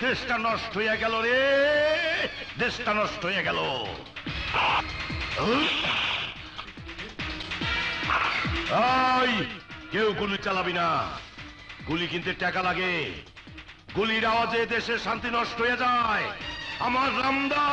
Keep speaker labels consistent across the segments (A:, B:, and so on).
A: দেশটা নষ্ট হয়ে গেল রে, দেশটা নষ্ট হয়ে গেল। কেউ গুলি চালাবি না, গুলি কিনতে টাকা লাগে। গুলির আওয়াজে দেশের শান্তি নষ্ট হয়ে যায়। আমার রামদা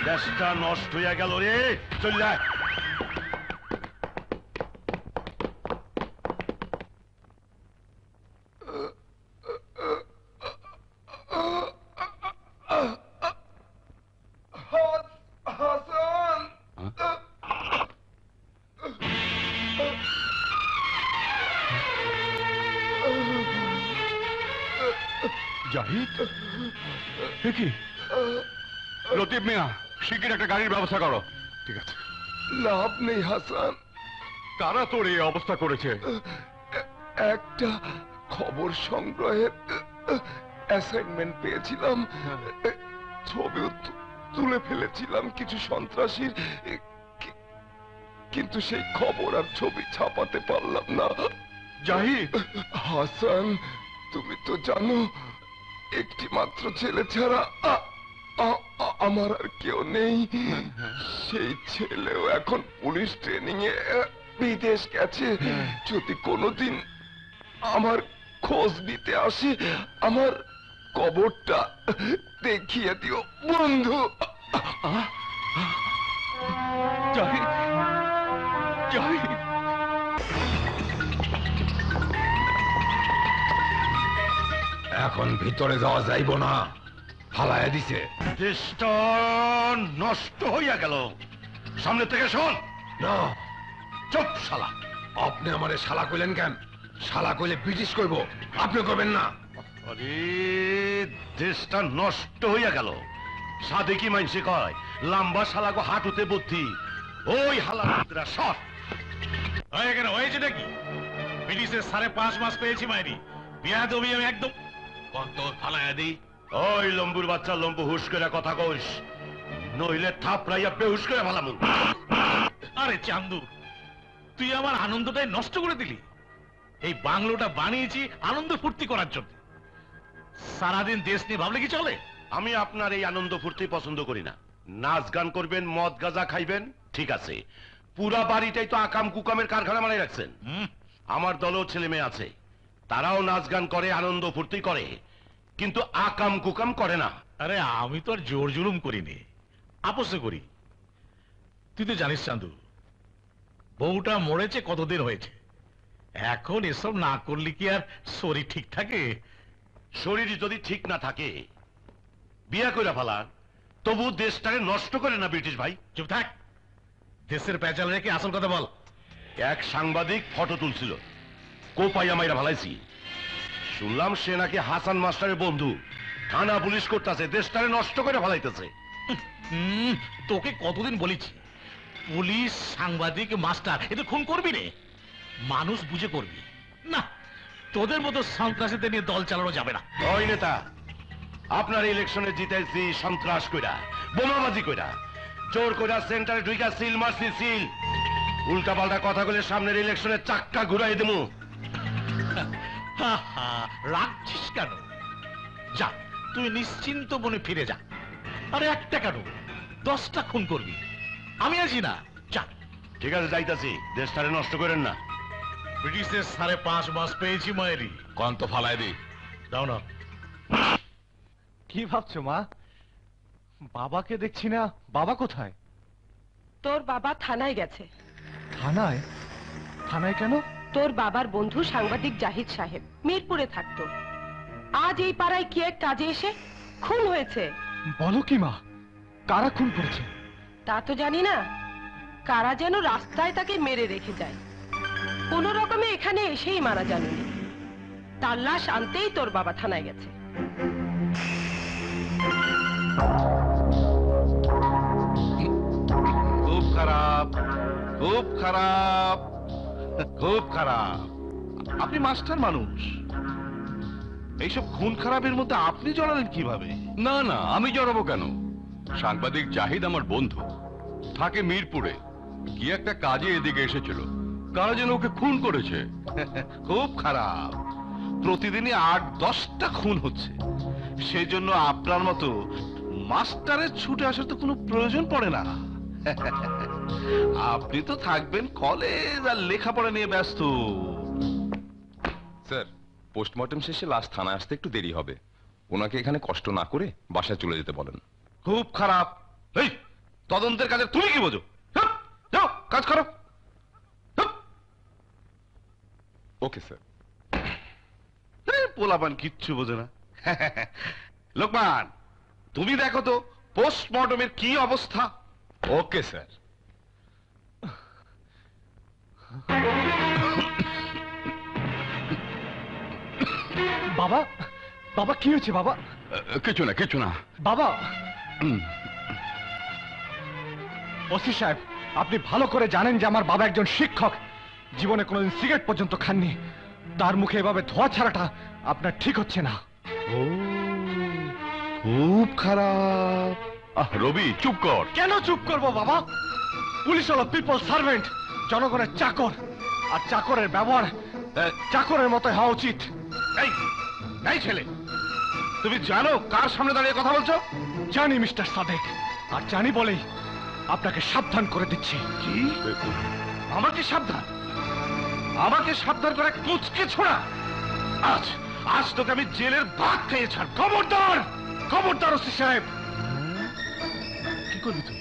A: দেশটা নষ্ট হয়ে গেল রে, চল যায়।
B: জাহিদ, কি লতিফ মিয়া, শিগগির একটা গাড়ির ব্যবস্থা করো। ঠিক আছে।
C: লাভ নেই হাসান,
B: কারা তোর এই অবস্থা করেছে?
C: একটা খবর সংগ্রহের অ্যাসাইনমেন্ট পেয়েছিলাম, ছবিও তুলে ফেলেছিলাম কিছু সন্ত্রাসীর, কিন্তু সেই খবর আর ছবি ছাপাতে পারলাম না।
B: জাহিদ।
C: হাসান, তুমি তো জানো একটি মাত্র ছেলে ছাড়া আমার আর কেউ নেই। সেই ছেলেও এখন পুলিশ ট্রেনিং এ বিদেশ গেছে। যদি কোনোদিন আমার খোঁজ নিতে আসে, আমার কবরটা দেখিয়ে দিও বন্ধু।
B: জাহিদ, জাহিদ।
C: এখন ভিতরে যাওয়া যাইব না, ফালাইয়া দিছে।
A: দেশটা নষ্ট হইয়া গেল, সামনে থেকে শোন।
C: না,
A: চুপ শালা।
C: আপনি আমারে শালা কইলেন কেন? শালা কইলে ব্রিটিশ কইব, আপনি কইবেন না।
A: আরে দেশটা নষ্ট হইয়া গেল, সাধে কি মাইনসে কয় লম্বা শালাগো হাঁটুতে বুদ্ধি। ওই হালারা সব
D: এখানে হয়েছে নাকি? ব্রিটিশের 5.5 মাস পেয়েছি মাইরি, বিয়া দবি আমি একদম কত ফালাইয়া দিই।
A: ওই লম্বুর বাচ্চা, লম্বু হুশ করে কথা কইস, নইলে থাপড়াইয়া বেহুশ করে ভালামু।
D: আরে চান্দু, তুই আমার আনন্দটাই নষ্ট করে দিলি। এই বাংলোটা বানিয়েছি আনন্দ ফুর্তি করার জন্য, সারাদিন দেশ নিয়ে ভাবলে কি চলে?
A: আমি আপনার এই আনন্দ ফুর্তি পছন্দ করি না। নাচ গান করবেন, মদ গাঁজা খাইবেন, ঠিক আছে। পুরা বাড়িটাই তো আকাম কুকামের কারখানা বানাই রাখছেন। আমার দলেও ছেলে মেয়ে আছে, তারাও নাচ গান করে, আনন্দ ফুর্তি করে, কিন্তু আকাম কুকাম করে না।
D: আরে আমি তো আর জোর জুলুম করিনি, আপোষে করি। তুই তো জানিস চান্দু, বউটা মরেছে কতদিন হয়েছে। এখন এসব না করলে কি আর শরীর ঠিক থাকে?
A: শরীর যদি ঠিক না থাকে বিয়া কইরা ফেলান, তবু দেশটাকে নষ্ট করে না ব্রিটিশ ভাই।
D: চুপ থাক, দেশের পেঁচাল রেখে আসল কথা বল।
A: এক সাংবাদিক ফটো তুলছিল, কোপাইয়া মাইরা ভালাইছি। শুনলাম সে নাকি হাসান মাস্টারের বন্ধু, থানা পুলিশ করতেছে, দেশটাকে নষ্ট করে ভালাইতেছে।
D: তোকে কতদিন বলেছি, পুলিশ, সাংবাদিক, মাস্টার এদের খুন করবি রে, মানুষ বুঝে করবি না। তোদের মতো সন্ত্রাসীদের নিয়ে দল চালানো যাবে না।
A: ওই নেতা, আপনার ইলেকশনে জিতেছি সন্ত্রাস কইরা, বোমাবাজি কইরা, জোর কইরা সেন্টারে ঢুইকা সিল মারছি সিল। উল্টা পাল্টা কথা বলে সামনের ইলেকশনে চাক্কা ঘুরাই দেবো।
D: রাখছিস কেন? যা, তুই নিশ্চিন্ত মনে ফিরে যা। আরে একটা কেন, 10টা খুন করবি, আমি আছি না। চাপ।
A: ঠিক আছে যাইতাছি, দেশটারে নষ্ট করেন না।
D: ব্রিটিশের 5.5 মাস পেয়েছি মায়েরি।
B: কন্ত ফালায় দি।
D: দাও না।
E: কি ভাবছো মা? বাবাকে দেখছি না, বাবা কোথায়?
F: তোর বাবা থানায় গেছে।
E: থানায়? থানায় কেন?
F: তোর বাবার বন্ধু সাংবাদিক জাহিদ সাহেব মিরপুরে থাকতো, আজ এই পাড়ায় কি এক কাজে এসে খুন হয়েছে।
E: বলো কি মা? কারা খুন করেছে?
F: তা তো জানি না, কারা যেন রাস্তায় তাকে মেরে রেখে যায়, কোনো রকমে এখানে এসেই মারা যায়নি। তার লাশ আনতেই তোর বাবা থানায় গেছে।
C: খুব খারাপ, খুব খারাপ, খুব খারাপ। আপনি মাস্টার মানুষ, এইসব খুন খারাপের মধ্যে আপনি জড়ালেন কিভাবে?
B: না না, আমি জড়াবো কেন? সাংবাদিক জাহিদ আমার বন্ধু, থাকে মিরপুরে। কি একটা কাজে এদিকে এসেছিল, কারা যেন ওকে খুন করেছে।
C: খুব খারাপ। প্রতিদিনই 8-10টা খুন হচ্ছে, সেই জন্য আপনার মতো মাস্টারের ছুটে আসার তো কোনো প্রয়োজন পড়ে না। আপনি তো থাকবেন কলেজ আর লেখাপড়া নিয়ে ব্যস্ত।
G: স্যার, পোস্টমর্টম শেষে লাশ থানায় আসতে একটু দেরি হবে। ওনাকে এখানে কষ্ট না করে বাসায় চলে যেতে বলেন।
C: খুব খারাপ। এই তদন্তের কাজে তুমি কি বোঝো? হাপ, যাও কাজ করো। হাপ।
G: Okay sir.
C: পোলাপান কিচ্ছু বোঝে না। লোকমান, তুমি দেখো তো পোস্টমর্টমের কি অবস্থা।
G: Okay sir.
E: বাবা, বাবা কি হয়েছে বাবা?
B: কিছু না, কিছু না।
E: বাবা! ওসি সাহেব, আপনি ভালো করে জানেন যে আমার বাবা একজন শিক্ষক, জীবনে কোনোদিন সিগারেট পর্যন্ত খাননি। তার মুখে এভাবে ধোয়া ছাড়াটা আপনার ঠিক হচ্ছে না।
C: ও, খুব খারাপ।
B: রবি চুপ কর।
E: কেন চুপ করবো বাবা? পুলিশ হলো পিপল সার্ভেন্ট, জনগণের চাকর, আর চাকরের ব্যবহার চাকরের মতো হওয়া উচিত।
C: এই এই ছেলে, তুমি জানো কার সামনে দাঁড়িয়ে কথা বলছো?
E: জানি মিস্টার সাদেক, আর জানি বলেই আপনাকে সাবধান করে দিচ্ছি।
C: কি? আমাকে সাবধান? আমাকে সাবধান করে কুচকে ছোড়া? আজ আজ তোকে আমি জেলের ভাত খেয়ে ছাড়।
E: খবরদার, খবরদার ওসি সাহেব।
C: কি করবি তুই?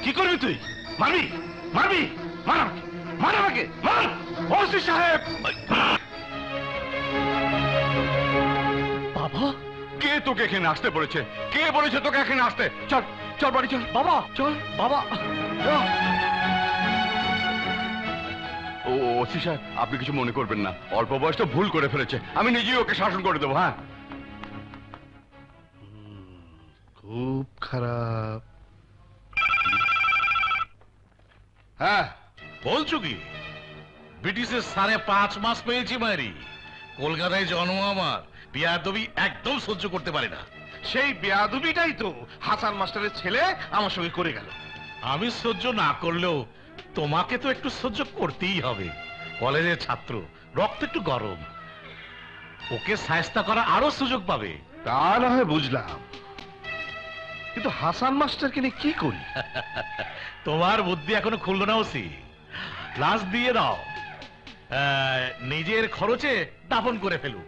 C: কি করবি তুই? মারবি? মারবি? মার আমাকে, মার আমাকে, মার।
E: ওসি সাহেব! বাবা,
B: কে তোকে এখানে আসতে বলেছে? কে বলেছে তোকে এখানে আসতে? চল চল বাড়ি চল।
E: বাবা চল, বাবা।
B: ও ওসি সাহেব, আপনি কিছু মনে করবেন না, অল্প বয়স তো ভুল করে ফেলেছে, আমি নিজেই ওকে শাসন করে দেবো। হ্যাঁ,
C: খুব খারাপ। হ্যাঁ,
D: বলছো কি? ব্রিটিশের 5.5 মাস পেয়েছি মায়েরি। কলকাতায় জন্ম আমার, বিয়াদবি একদম সহ্য করতে পারে না।
C: সেই বেয়াদবিটাই তো হাসান মাস্টারের ছেলে আমার সঙ্গে করে গেল।
D: আমি সহ্য না করলেও তোমাকে তো একটু সহ্য করতেই হবে। কলেজের ছাত্র, রক্ত একটু গরম, ওকে শায়েস্তা করা আরো সুযোগ পাবে।
C: তা না হয় বুঝলাম, কিন্তু হাসান মাস্টারকে নিয়ে কি করি?
D: তোমার বুদ্ধি এখনো খুললো না ওসি। লাশ দিয়ে দাও, নিজের খরচে দাফন করে ফেলু,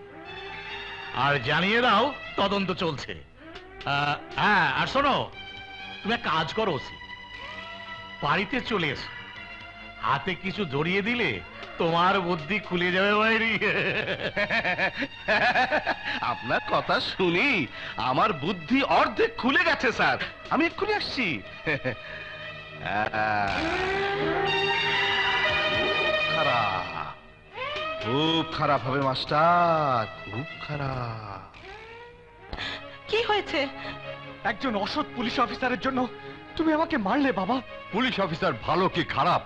D: আর জানিয়ে দাও তদন্ত চলছে। হ্যাঁ, আর শোনো, তুমি এক কাজ করো ওসি, বাড়িতে চলে এসো। হাতে কিছু জড়িয়ে দিলে তোমার বুদ্ধি খুলে যাবে বাইরে।
C: আপনার কথা শুনি আমার বুদ্ধি অর্ধেক খুলে গেছে স্যার। আমি এক্ষুনি আসছি। খারাপ, খুব খারাপ হবে মাস্টার, খুব খারাপ।
F: কি হয়েছে?
E: একজন অসৎ পুলিশ অফিসারের জন্য তুমি আমাকে মারলে বাবা।
B: পুলিশ অফিসার ভালো কি খারাপ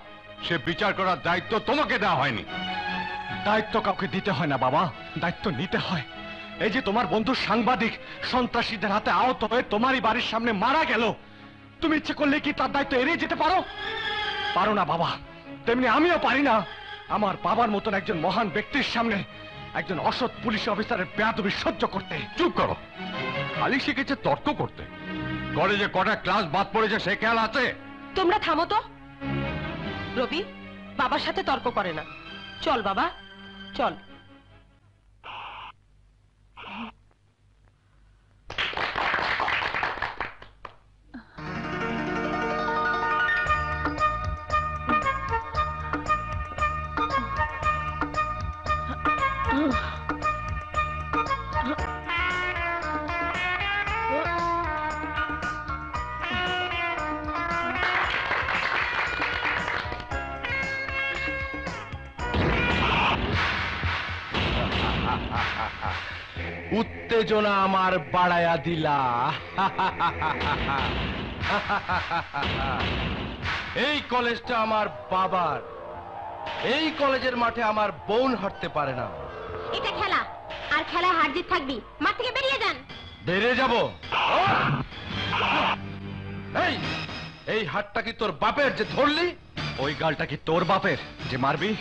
B: সে বিচার করার দায়িত্ব তোমাকে দেওয়া হয়নি।
E: দায়িত্ব কাউকে দিতে হয় না বাবা, দায়িত্ব নিতে হয়। এই যে তোমার বন্ধু সাংবাদিক সন্ত্রাসীদের হাতে আহত হয়ে তোমারই বাড়ির সামনে মারা গেল, তুমি ইচ্ছে করলে কি তার দায়িত্ব এড়িয়ে যেতে পারো? পারো না বাবা। তেমনি আমিও পারি না আমার বাবার মতন একজন মহান ব্যক্তির সামনে একজন অসৎ পুলিশ অফিসারের বেয়াদবি সহ্য করতে।
B: চুপ করো, খালি শিখেছে তর্ক করতে। কলেজে কটা ক্লাস বাদ পড়েছে সে খেয়াল আছে?
F: তোমরা থামো তো। রবি বাবার সাথে তর্ক করে না, চল বাবা চল।
E: উত্তেজনা আমার বাড়ায়া দিলা। এই কলেজটা আমার বাবার, এই কলেজের মাঠে আমার বোন হাঁটতে পারে না।
H: এটা খেলা, আর খেলায় হার জিত থাকবি, মাঠ থেকে বেরিয়ে যান।
E: বেরিয়ে যাব? এই এই হাতটা কি তোর বাপের যে ধরলি? ওই গালটা কি তোর বাপের যে মারবি?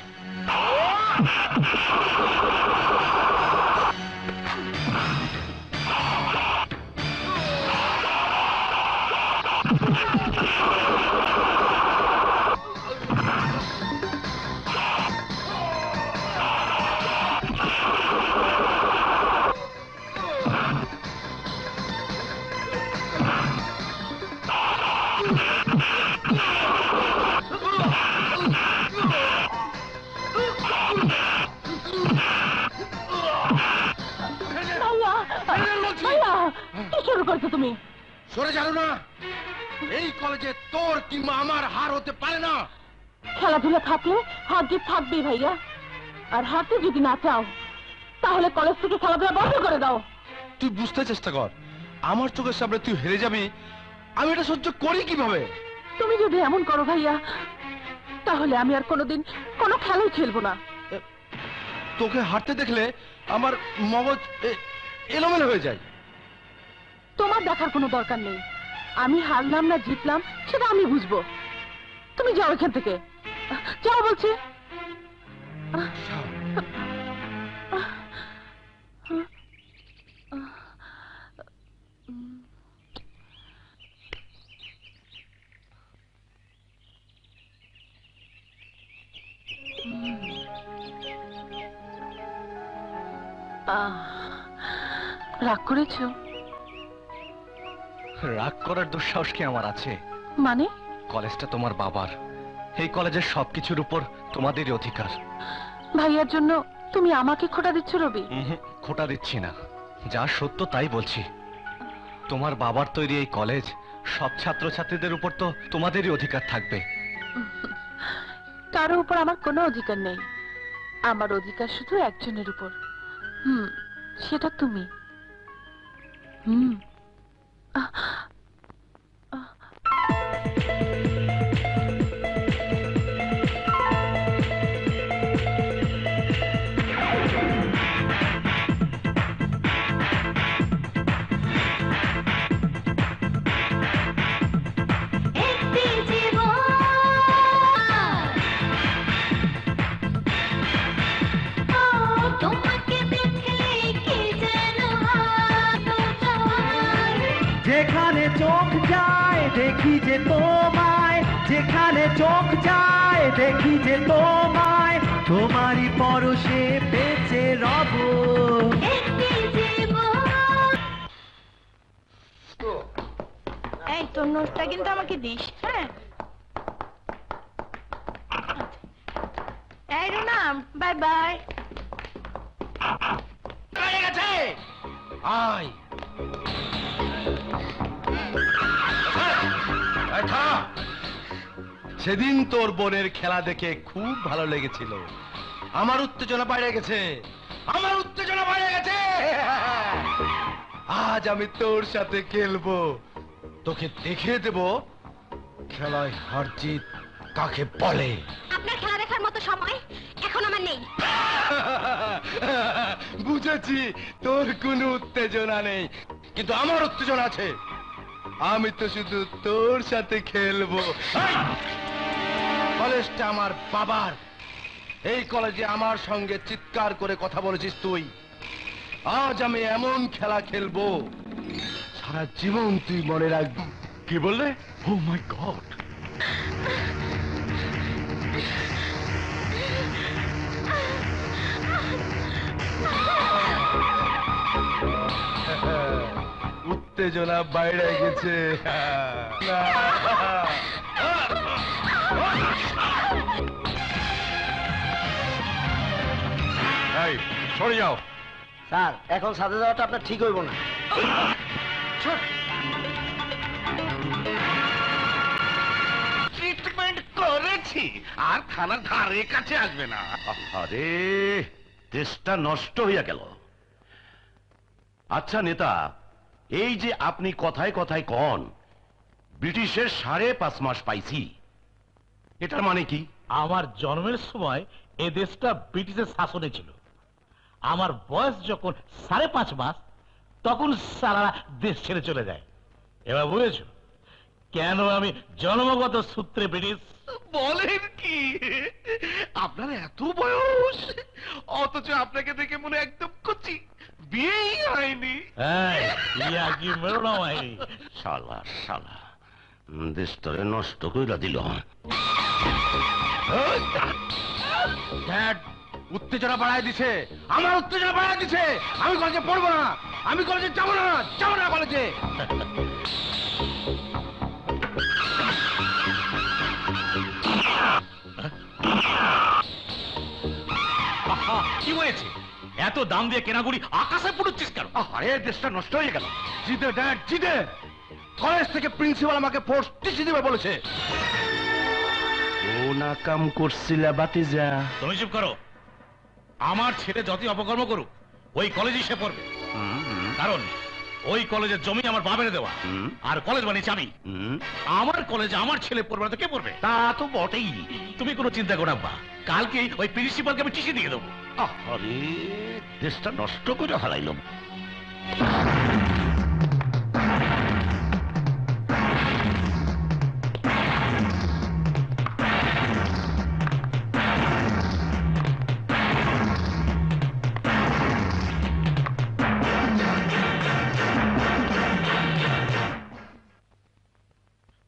F: তুমি
E: সরে জানো না, এই কলেজে তোর কিংবা আমার হার হতে পারে না।
F: খেলাধুলা থাকলে হার জিত থাকবেই ভাইয়া, আর হারতে যদি না চাও তাহলে কলেজ থেকে খেলাধুলা বন্ধ করে দাও।
E: তুই বুঝতে চেষ্টা কর, আমার চোখের সামনে তুই হেরে যাবি, আমি এটা সহ্য করি কিভাবে?
F: তুমি যদি এমন করো ভাইয়া, তাহলে আমি আর কোনোদিন কোনো খেলাই খেলবো না।
E: তোকে হারতে দেখলে আমার মগজ এলোমেলো হয়ে যায়।
F: তোমার দেখার কোনো দরকার নেই, আমি হারলাম না জিতলাম সেটা আমি বুঝবো। তুমি যাও এখান থেকে, যাও বলছি। রাগ করেছো?
E: রাগ করার দুঃসাহস কি আমার আছে?
F: মানে?
E: কলেজটা তোমার বাবার, এই কলেজের সবকিছুর উপর তোমাদেরই অধিকার।
F: ভাইয়ার জন্য তুমি আমাকে খোটা দিচ্ছ রবি?
E: খোটা দিচ্ছি না, যা সত্য তাই বলছি। তোমার বাবার তৈরি এই কলেজ, সব ছাত্রছাত্রীদের উপর তো তোমাদেরই অধিকার থাকবে।
F: কারো উপর আমার কোনো অধিকার নেই, আমার অধিকার শুধু একজনের উপর, সেটা তুমি।
I: যেখানে চোখ যায় দেখি যে তোমায়, যেখানে চোখ যায় দেখি যে তোমায়, তোমারই পরশে বেঁচে রব।
H: এই তোর নোটটা কিন্তু আমাকে দিস, হ্যাঁ? এই রুনাম, বাই বাই।
E: গেছে আয় সেদিন তোর বোনের খেলা দেখে খুব ভালো লেগেছিল। আমার উত্তেজনা বাইরে গেছে, আমার উত্তেজনা বাইরে গেছে। আজ আমি তোর সাথে খেলবো, তোকে দেখে দেব খেলায় হার জিত কাকে বলে।
H: আপনার খেলা দেখার মতো সময় এখন আমার নেই।
E: বুঝেছি তোর কোনো উত্তেজনা নেই, কিন্তু আমার উত্তেজনা আছে। আমি তো শুধু তোর সাথে খেলবো। কলেজটা আমার বাবার, এই কলেজে আমার সঙ্গে চিৎকার করে কথা বলেছিস তুই। আজ আমি এমন খেলা খেলবো সারা জীবন তুই মনে রাখবি।
D: কি বললে? ও মাই গড!
C: উত্তেজনা বাইরে গেছে।
B: এই সরে যাও।
J: স্যার এখন সাথে যাওয়াটা আপনার ঠিক হইব না।
C: ট্রিটমেন্ট করেছি, আর থানার ধারে কাছে আসবে না।
A: আরে দেশটা নষ্ট হইয়া গেল। আচ্ছা নেতা, এই যে আপনি কথায় কথায় কন ব্রিটিশের 5.5 মাস পাইছি, এটার মানে কি?
D: আমার জন্মের সময় এ দেশটা ব্রিটিশের শাসনে ছিল। আমার বয়স যখন 5.5 মাস, তখন সারা দেশ ছেড়ে চলে যায়। এবার বুঝেছো কেন আমি জন্মগত সূত্রে ব্রিটিশ?
C: বলেন কি, আপনার এত বয়স অথচ আপনাকে দেখে মনে একদম কচি, বিয়েই হয়নি।
D: হ্যাঁ, ইয়া কি মেরো না হয়নি।
A: শালা শালা দেশটারে নষ্ট কইরা দিল।
E: উত্তেজনা বাড়ায় দিছে, আমার উত্তেজনা বাড়ায় দিছে। আমি কলেজে পড়বো না, আমি কলেজে যাবো না, যাবো না কলেজে।
D: কি হয়েছে? এত দাম দিয়ে কেনাগুড়ি আকাশে পুড়ুচ্ছিস কেন?
E: আরে দেশটা নষ্ট হয়ে গেল। জিদে ড্যাড জিদে, কলেজ থেকে প্রিন্সিপাল আমাকে ফোর্স টিসি দিবে বলেছে।
A: ও না কাম করছিলা বাতিজা।
D: তুমি চুপ করো। আমার ছেলে যতই অপকর্ম করুক ওই কলেজে সে পড়বে, কারণ ওই কলেজের জমি আমার বাবার দেওয়া, আর কলেজ বানিয়েছি আমি। আমার কলেজে আমার ছেলে পড়বে না তো কে পড়বে?
A: তা তো বটেই।
D: তুমি কোনো চিন্তা করো না, কালকে ওই প্রিন্সিপালকে আমি টিসি দিয়ে দেবো।
A: আরে দেশটা নষ্ট করে হারাইল।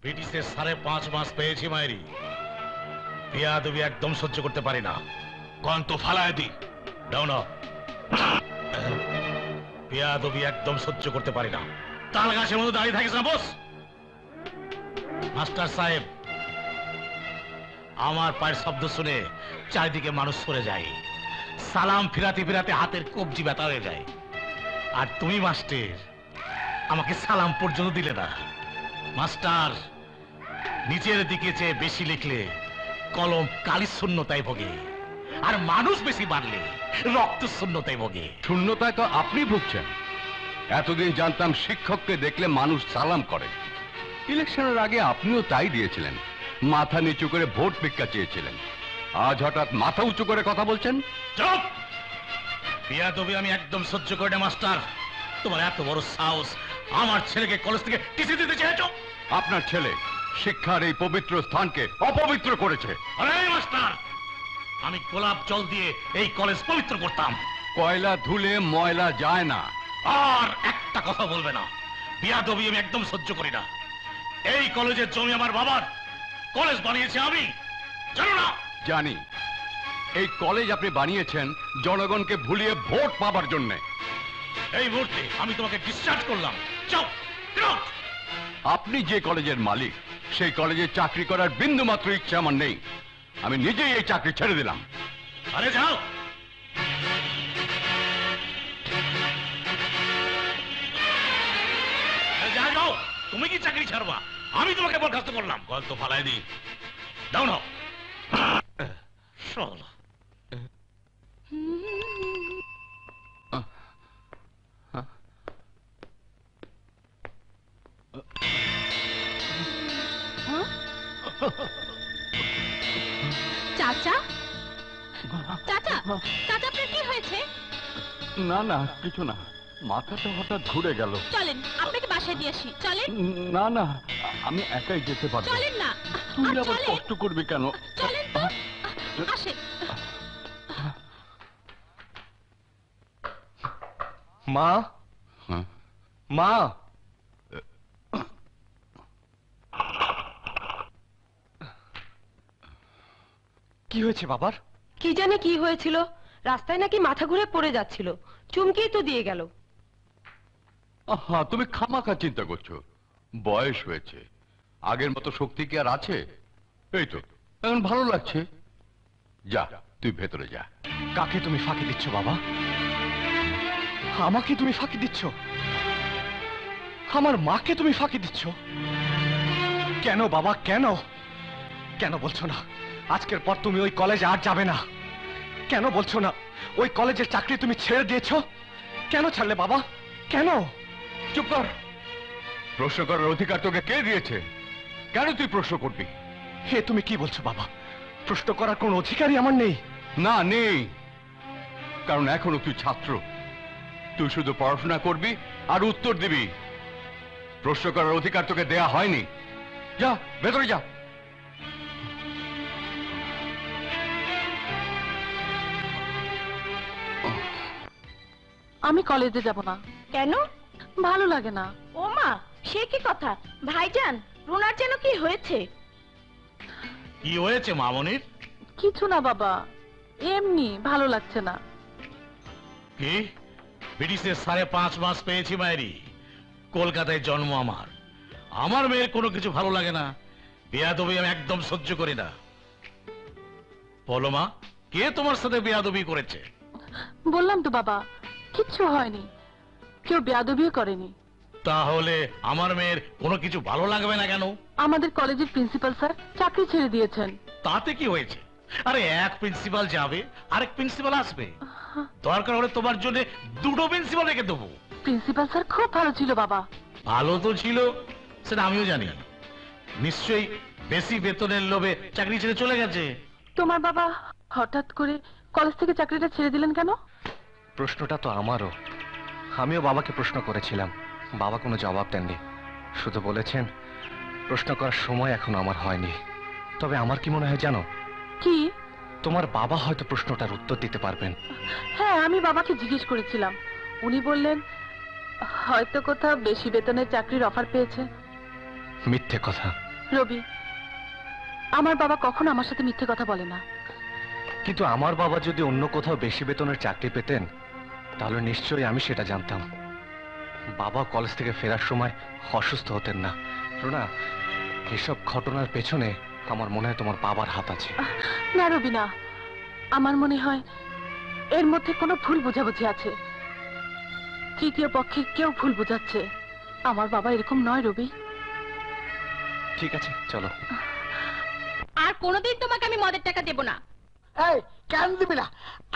D: ব্রিটিশের 5.5 মাস পেয়েছি মায়েরি। বিয়াদবি একদম সহ্য করতে পারি না।
C: কন তো ফালায় দি।
D: দাও না, বিয়াদবি একদম সহ্য করতে পারি না। তাল গাছের মধ্যে দাঁড়িয়ে থাকিস না বস। মাস্টার সাহেব, আমার পায়ের শব্দ শুনে চারিদিকে মানুষ সরে যায়। সালাম ফিরাতে ফিরাতে হাতের কবজি ব্যথা হয়ে যায়। আর তুমি মাস্টার আমাকে সালাম পর্যন্ত দিলে না। মাস্টার, নিচের দিকে চেয়ে বেশি লিখলে কলম কালি শূন্যতায় ভোগে, আর মানুষ বেশি বাড়লে রক্ত শূন্যতায় ভোগে।
B: শূন্যতায় তো আপনি ভুগছেন। এতদিন জানতাম শিক্ষককে দেখলে মানুষ সালাম করে। ইলেকশনের আগে আপনিও তাই দিয়েছিলেন, মাথা নিচু করে ভোট ভিক্ষা চেয়েছিলেন। আজ হঠাৎ মাথা উঁচু করে কথা বলছেন।
D: চুপ! বিয়াদবি আমি একদম সহ্য করি না মাস্টার। তোমার এত বড় সাহস, আমার ছেলেকে কলেজ থেকে টিসি দিতে চেয়েছো?
B: আপনার ছেলে শিক্ষার এই পবিত্র স্থানকে অপবিত্র করেছে।
D: আরে মাস্টার, আমি গোলাপ জল দিয়ে এই কলেজ পবিত্র করতাম।
B: কয়লা ধুলে ময়লা যায় না।
D: আর একটা কথা বলবে না। বিয়াদবি আমি একদম সহ্য করি না। এই কলেজের জমি আমার বাবার, কলেজ বানিয়েছে আমি, জানো না?
B: জানি। এই কলেজ আপনি বানিয়েছেন জনগণকে ভুলিয়ে ভোট পাবার জন্য।
D: এই মুহূর্তে আমি তোমাকে ডিসচার্জ করলাম। যাও।
B: আপনি যে কলেজের মালিক, সেই কলেজে চাকরি করার বিন্দু মাত্র ইচ্ছা আমার নেই। আমি নিজেই এই চাকরি ছেড়ে দিলাম।
D: আরে যাও। যাও, তুমি কি চাকরি ছাড়বা? আমি তোমাকে বরখাস্ত করলাম। গল্প ফালাই দি। দাও না। শালা।
H: চাচা, চাচা, চাচা আপনার কি হয়েছে?
B: না না, কিছু না, মাথাটা হঠাৎ ঘুরে গেল।
H: চলেন আপনাকে বাসায় দিয়ে আসি। চলেন।
B: না না, আমি একাই যেতে পারবো।
H: চলেন না।
B: তুই আবার কষ্ট করবি কেন?
H: চলেন তো, আসেন।
E: মা, মা, কি হয়েছে বাবার?
F: কি জানে কি হয়েছিল, রাস্তায় নাকি মাথা ঘুরে পড়ে যাচ্ছিল, চুমকেই তো দিয়ে গেল।
B: আহা, তুমি খামাখা চিন্তা করছো। বয়স হয়েছে, আগের মতো শক্তি কি আর আছে? এই তো এখন ভালো লাগছে। যা, তুই ভেতরে যা।
E: কাকে তুমি ফাঁকি দিচ্ছ বাবা? আমাকে তুমি ফাঁকি দিচ্ছ? আমার মাকে তুমি ফাঁকি দিচ্ছ? কেন বাবা, কেন? কেন বলছো না আজকের পর তুমি ওই কলেজে আর যাবে না? কেন বলছো না ওই কলেজের চাকরি তুমি ছেড়ে দিয়েছো? কেন ছাড়লে বাবা, কেন?
B: চুপ কর। প্রশ্ন করার অধিকার তোকে কে দিয়েছে? কেন তুই প্রশ্ন করবি?
E: হে তুমি কি বলছো বাবা? প্রশ্ন করার কোন অধিকারই আমার নেই?
B: না, নেই। কারণ এখনো তুই ছাত্র। তুই শুধু পড়াশোনা করবি আর উত্তর দিবি। প্রশ্ন করার অধিকার তোকে দেয়া হয়নি। যা, ভেতরে যা।
K: আমি কলেজে যাব না।
H: কেন?
K: ভালো লাগে না।
H: ও মা, সে কি কথা? ভাইজান, রুনার যেন কি হয়েছে?
D: কি হয়েছে মামনির?
K: কিছু না বাবা, এমনি ভালো লাগছে না।
D: কি? ব্রিটিশের 5.5 মাস পেয়েছি মায়েরি। কলকাতায় জন্ম আমার। আমার মেয়ের কোনো কিছু ভালো লাগে না। বেয়াদবি আমি একদম সহ্য করি না। বলো মা, কে তোমার সাথে বেয়াদবি করেছে?
K: বললাম তো বাবা, কিচ্ছু হয়নি, কেউ বেয়াদবিও করেনি।
D: তাহলে আমার মেয়ের কোনো কিছু ভালো লাগবে না কেন?
K: আমাদের কলেজের প্রিন্সিপাল স্যার চাকরি ছেড়ে দিয়েছেন।
D: তাতে কি হয়েছে? আরে এক প্রিন্সিপাল যাবে, আরেক প্রিন্সিপাল আসবে। দরকার হলে তোমার জন্য 2টো প্রিন্সিপাল রেখে দেবো।
K: প্রিন্সিপাল স্যার খুব ভালো ছিল বাবা।
D: ভালো তো ছিল, সেটা আমিও জানি। নিশ্চয়ই বেশি বেতনের লোভে চাকরি ছেড়ে চলে গেছে।
K: তোমার বাবা হঠাৎ করে কলেজ থেকে চাকরিটা ছেড়ে দিলেন কেন?
E: প্রশ্নটা তো আমারও। আমিও বাবাকে প্রশ্ন করেছিলাম, বাবা কোনো জবাব দেননি। শুধু বলেছেন প্রশ্ন করার সময় এখনো আমার হয়নি। তবে আমার কি মনে হয় জানো?
K: কি?
E: তোমার বাবা হয়তো প্রশ্নটার উত্তর দিতে পারবেন।
K: হ্যাঁ, আমি বাবাকে জিজ্ঞেস করেছিলাম। উনি বললেন হয়তো কোথাও বেশি বেতনের চাকরির অফার পেয়েছে।
E: মিথ্যে কথা।
K: রবি, আমার বাবা কখনো আমার সাথে মিথ্যে কথা বলে না।
E: কিন্তু আমার বাবা যদি অন্য কোথাও বেশি বেতনের চাকরি পেতেন তাহলে নিশ্চয়ই আমি সেটা জানতাম। বাবা কলেজ থেকে ফেরার সময় অসুস্থ হতেন না। রুনা, এসব ঘটনার পেছনে আমার মনে হয় তোমার বাবার হাত আছে।
K: না রবি, না, আমার মনে হয় এর মধ্যে কোনো ভুল বোঝাবুঝি আছে। তৃতীয় পক্ষে কেউ ভুল বোঝাচ্ছে। আমার বাবা এরকম নয় রবি।
E: ঠিক আছে, চলো।
H: আর কোনোদিন তোমাকে আমি মদের টাকা দেব না।
J: এই, কেন দিবি না?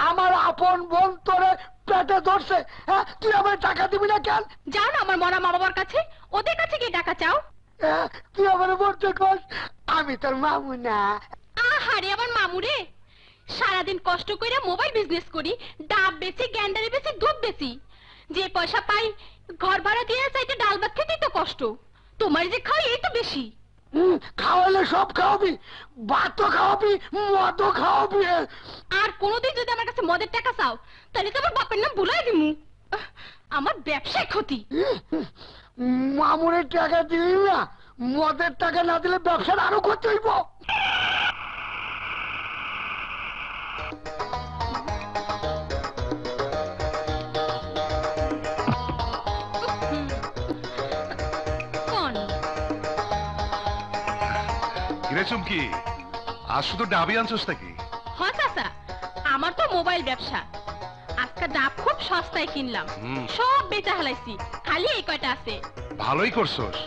J: আমার আপন বোন তোরে পেটে ধরছে, হ্যাঁ? তুই আমার টাকা দিবি না কেন?
H: যাও না আমার মরা মা বাবার কাছে, ওদের কাছে গিয়ে টাকা চাও।
J: তুই আমার বলতে কর আমি তোর মামু না।
H: আহারে আমার মামুরে, সারাদিন কষ্ট করে মোবাইল বিজনেস করি, ডাব বেচি, গ্যান্ডারি বেচি, দুধ বেচি। যে পয়সা পাই ঘর ভাড়া দিয়ে চাইতে ডাল ভাত খেতেই তো কষ্ট। তোমার যে খাই এই তো বেশি।
J: খাওয়ালে সব খাওয়াবি, ভাতও খাওয়াবি, মদও খাওয়াবি।
H: আর কোনোদিন যদি আমার কাছে মদের টাকা চাও তাহলে তো আমার বাপের নাম ভুলাই দিমু। আমার ব্যবসায় ক্ষতি।
J: মামুনের টাকা দিবি না, মদের টাকা না দিলে ব্যবসার আরো ক্ষতি হইব।
C: কিরে চুমকি, আজ শুধু ডাবি আনছস নাকি?
H: হ্যাঁ চাচা, আমার তো মোবাইল ব্যবসা। আজকে ডাব খুব সস্তায় কিনলাম, সব বেচা হালাইছি, খালি এই কয়টা আছে।
C: ভালোই করছস,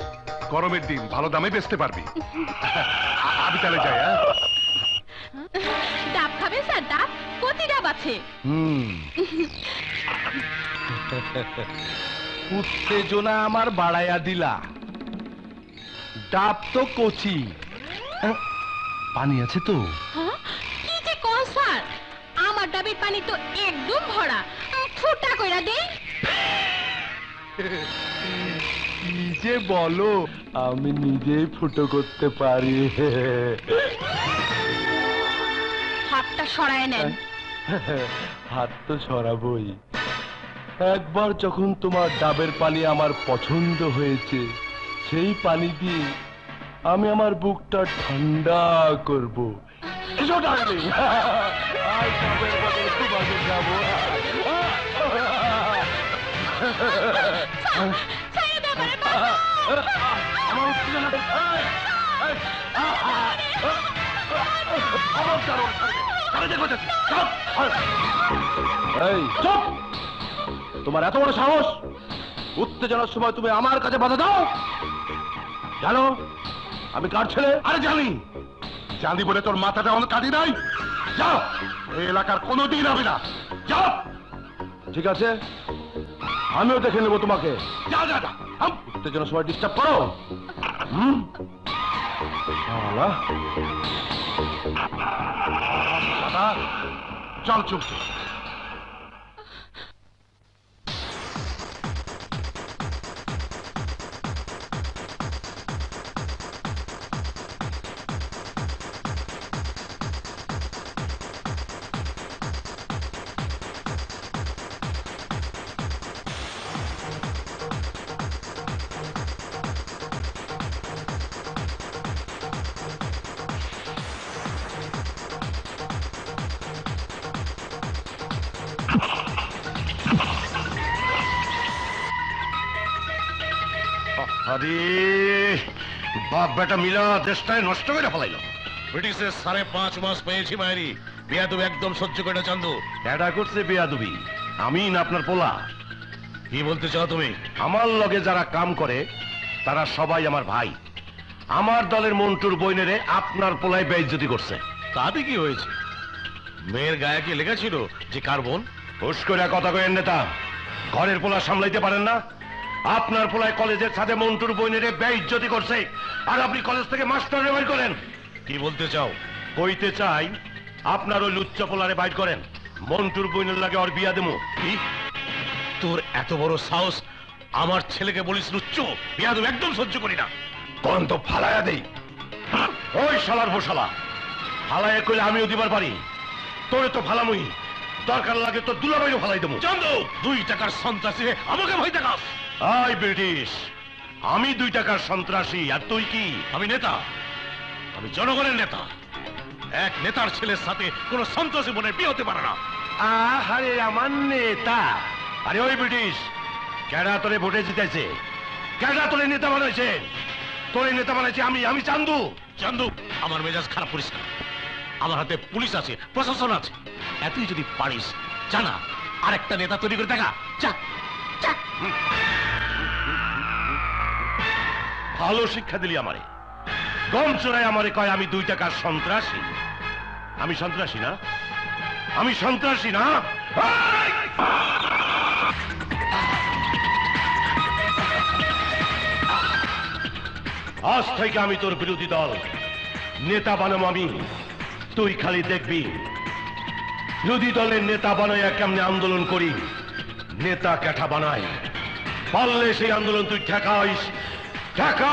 C: গরমের দিন ভালো দামে বেচতে পারবি। আমি তাহলে যাই।
H: ডাব খাবে স্যার? ডাব কচি ডাব আছে।
A: উত্তেজনা আমার বাড়াইয়া দিলা। ডাব তো কচি, পানি আছে তো?
H: হ্যাঁ, কি যে কোন স্যার, আমার ডাবের পানি তো একদম ভরা। ফুটা কইরা দেই।
A: কি যে বলো, আমি নিজেই ফুটো করতে পারি।
H: হাতটা সরায় নেন।
A: হাত তো সরাবই। একবার যখন তোমার ডাবের পানি আমার পছন্দ হয়েছে, সেই পানি দিয়ে আমি আমার বুকটা ঠান্ডা করব। এসো ডার্লিং, আজ ডাবের বদলে তোমাকে যাবো।
H: ছেড়ে দে আমারে, বাবা।
C: আমার উত্তেজনা এই চুপ! তোমার এত বড় সাহস, উত্তেজনার সময় তুমি আমার কাছে বাধা দাও? জানো আমি কার ছেলে? আরে জানি, জানি বলে তোর মাথাটা আমার কাটি নাই। যাও, এই এলাকার কোনোদিন হবে না। যাও। ঠিক আছে, আমিও দেখে নেবো তোমাকে। যা যা যা, উত্তেজনার সময় ডিস্টার্ব করো। চল চুপ।
A: আরে বাপ বেটা মিলা দেশটায় নষ্ট করে ফেলাইল।
D: ব্রিটিশের 5.5 মাস পেয়েছি মায়েরি, বেয়াদবি একদম সহ্য করে না চান্দু।
A: এটা করছে বেয়াদবি, আমি না আপনার পোলা।
D: কি বলতে চাও তুমি?
A: আমার লগে যারা কাম করে তারা সবাই আমার ভাই। আমার দলের মন্টুর বইনেরে আপনার পোলায় বেইজ্জতি করছে।
D: তাতে কি হয়েছে? মেয়ের গায়ে কি লেখা ছিল যে কার বোন?
A: হুশ করে কথা কয়েন নেতা, ঘরের পোলা সামলাইতে পারেন না? আপনার পোলায় কলেজের সাথে মন্টুর বইনেরে বেইজ্জতি করছে, আর আপনি কলেজ থেকে মাস্টার বের করেন।
D: কি বলতে চাও?
A: কইতে চাই আপনার ওই লুচ্চা পোলারে বাইর করেন, মন্টুর বইনের লাগে ওর বিয়া দেবো।
D: কি? তোর এত বড় সাহস, আমার ছেলেকে বলিস লুচ্চ? বেয়াদবি একদম সহ্য করি না।
A: কোন তো ফালাইয়া দেই। ওই শালার ভোশালা, ফালাইয়া কইলে আমিও দিবার পারি, তোরে তো ফালামুই, দরকার লাগে তো দুলাবাইও ফালাই দেবো।
D: চান্দু, 2 টাকার সন্ত্রাসী আমাকে ভয় দেখাস?
A: আই ব্রিটিশ, আমি 2 টাকার সন্ত্রাসী আর তুই কি?
D: আমি নেতা, আমি জনগণের নেতা। এক নেতার ছেলের সাথে কোন সন্ত্রাসী বোনের বিয়ে হতে পারে না।
A: আরে আমার নেতা? আরে ওই ব্রিটিশ, কেডা তোরে ভোটে জিতাইছে? কেডা তোরে নেতা বানাইছে? তোরে নেতা বানাইছে আমি চান্দু।
D: চান্দু, আমার মেজাজ খারাপ করিস না। আমার হাতে পুলিশ আছে, প্রশাসন আছে। এতই যদি পারিস জানা আর একটা নেতা তৈরি করে দেখা। যা যা।
A: ভালো শিক্ষা দিলি আমারে। গম চোরাই আমারে কয় আমি 2 টাকার সন্ত্রাসী। আমি সন্ত্রাসী না? আমি সন্ত্রাসী না? আজ থেকে আমি তোর বিরোধী দল, নেতা বানাম আমি। তুই খালি দেখবি বিরোধী দলের নেতা বানাইয়া কেমনে আন্দোলন করি। নেতা ক্যাঠা বানাই, পারলে সেই আন্দোলন তুই ঠেকাইস। ঠেকা।